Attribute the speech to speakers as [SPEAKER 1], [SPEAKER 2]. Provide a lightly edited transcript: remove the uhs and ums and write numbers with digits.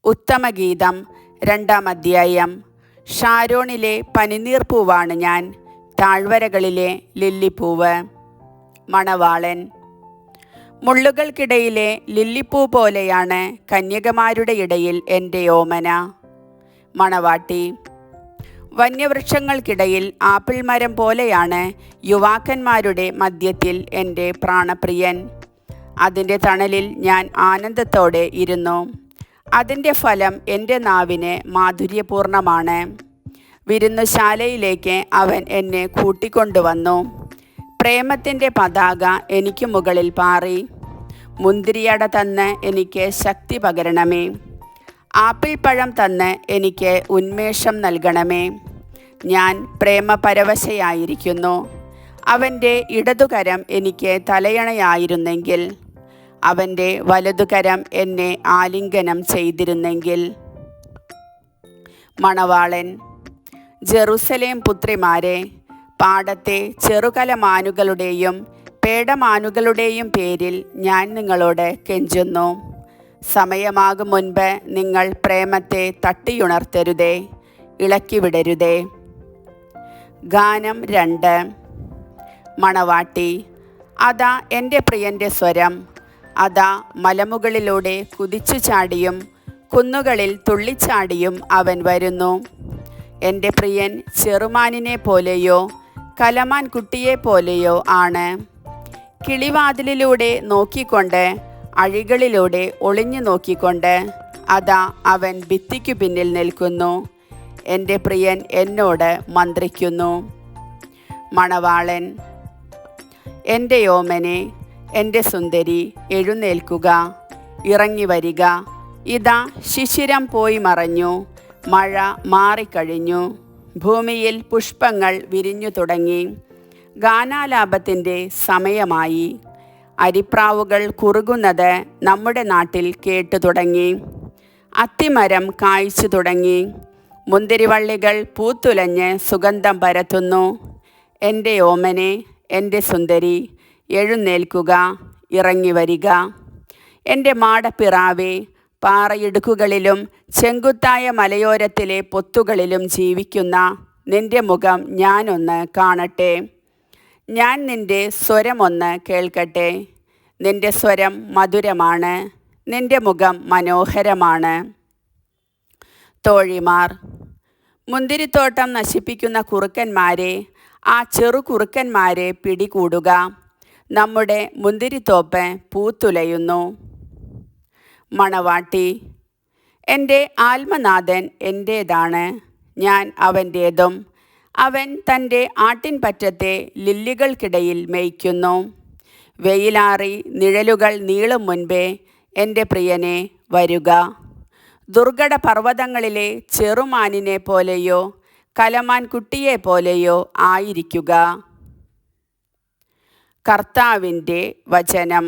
[SPEAKER 1] ഉത്തമഗീതം 2-ാം അധ്യായം. ഷാരോണിലെ പനിനീർപ്പൂവാണ് ഞാൻ, താഴ്വരകളിലെ ലില്ലിപ്പൂവ്. മണവാളൻ. മുള്ളുകൾക്കിടയിലെ ലില്ലിപ്പൂ പോലെയാണ് കന്യകമാരുടെ ഇടയിൽ എൻ്റെ ഓമന. മണവാട്ടി. വന്യവൃക്ഷങ്ങൾക്കിടയിൽ ആപ്പിൾ മരം പോലെയാണ് യുവാക്കന്മാരുടെ മധ്യത്തിൽ എൻ്റെ പ്രാണപ്രിയൻ. അതിൻ്റെ തണലിൽ ഞാൻ ആനന്ദത്തോടെ ഇരുന്നു. അതിൻ്റെ ഫലം എൻ്റെ നാവിന് മാധുര്യപൂർണമാണ്. വിരുന്നുശാലയിലേക്ക് അവൻ എന്നെ കൂട്ടിക്കൊണ്ടുവന്നു. പ്രേമത്തിൻ്റെ പതാക എനിക്ക് മുകളിൽ പാറി. മുന്തിരിയട തന്ന് എനിക്ക് ശക്തി പകരണമേ. ആപ്പിൾ പഴം തന്ന് എനിക്ക് ഉന്മേഷം നൽകണമേ. ഞാൻ പ്രേമപരവശയായിരിക്കുന്നു. അവൻ്റെ ഇടതുകരം എനിക്ക് തലയണയായിരുന്നെങ്കിൽ, അവൻ്റെ വലതുകരം എന്നെ ആലിംഗനം ചെയ്തിരുന്നെങ്കിൽ. മണവാളൻ. ജെറുസലേം പുത്രിമാരെ, പാടത്തെ ചെറുകലമാനുകളുടെയും പേടമാനുകളുടെയും പേരിൽ ഞാൻ നിങ്ങളോട് കെഞ്ചുന്നു. സമയമാകും മുൻപ് നിങ്ങൾ പ്രേമത്തെ തട്ടിയുണർത്തരുതേ, ഇളക്കിവിടരുതേ. ഗാനം 2. മണവാട്ടി. അതാ എൻ്റെ പ്രിയൻ്റെ സ്വരം. അതാ മലമുകളിലൂടെ കുതിച്ചു ചാടിയും കുന്നുകളിൽ തുള്ളിച്ചാടിയും അവൻ വരുന്നു. എൻ്റെ പ്രിയൻ ചെറുമാനിനെ പോലെയോ കലമാൻ കുട്ടിയെ പോലെയോ ആണ്. കിളിവാതിലിലൂടെ നോക്കിക്കൊണ്ട്, അഴികളിലൂടെ ഒളിഞ്ഞു നോക്കിക്കൊണ്ട് അതാ അവൻ ഭിത്തിക്കു പിന്നിൽ നിൽക്കുന്നു. എൻ്റെ പ്രിയൻ എന്നോട് മന്ത്രിക്കുന്നു. മണവാളൻ. എൻ്റെ ഓമനെ, എൻ്റെ സുന്ദരി, എഴുന്നേൽക്കുക, ഇറങ്ങി വരിക. ഇതാ ശിശിരം പോയി മറഞ്ഞു, മഴ മാറിക്കഴിഞ്ഞു, ഭൂമിയിൽ പുഷ്പങ്ങൾ വിരിഞ്ഞു തുടങ്ങി. ഗാനാലാപത്തിൻ്റെ സമയമായി. അരിപ്രാവുകൾ കുറുകുന്നത് നമ്മുടെ നാട്ടിൽ കേട്ടു തുടങ്ങി. അത്തിമരം കായ്ച്ചു തുടങ്ങി. മുന്തിരിവള്ളികൾ പൂത്തുലഞ്ഞ് സുഗന്ധം പരത്തുന്നു. എൻ്റെ ഓമനെ, എൻ്റെ സുന്ദരി, എഴുന്നേൽക്കുക, ഇറങ്ങി വരിക. എൻ്റെ മാടപ്പിറാവേ, പാറയിടുക്കുകളിലും ചെങ്കുത്തായ മലയോരത്തിലെ പൊത്തുകളിലും ജീവിക്കുന്ന നിൻ്റെ മുഖം ഞാനൊന്ന് കാണട്ടെ. ഞാൻ നിൻ്റെ സ്വരമൊന്ന് കേൾക്കട്ടെ. നിൻ്റെ സ്വരം മധുരമാണ്, നിൻ്റെ മുഖം മനോഹരമാണ്. തോഴിമാർ. മുന്തിരിത്തോട്ടം നശിപ്പിക്കുന്ന കുറുക്കന്മാരെ, ആ ചെറു കുറുക്കന്മാരെ പിടികൂടുക. നമ്മുടെ മുന്തിരിത്തോപ്പ് പൂത്തുലയുന്നു. മണവാട്ടി. എൻ്റെ ആത്മനാഥൻ എൻ്റേതാണ്, ഞാൻ അവൻ്റേതും. അവൻ തൻ്റെ ആട്ടിൻപറ്റത്തെ ലില്ലികൾക്കിടയിൽ മേയ്ക്കുന്നു. വെയിലാറി നിഴലുകൾ നീളും മുൻപേ എൻ്റെ പ്രിയനെ വരുക. ദുർഘട പർവ്വതങ്ങളിലെ ചെറുമാനിനെ പോലെയോ കലമാൻ കുട്ടിയെ പോലെയോ ആയിരിക്കുക. കർത്താവിൻ്റെ വചനം.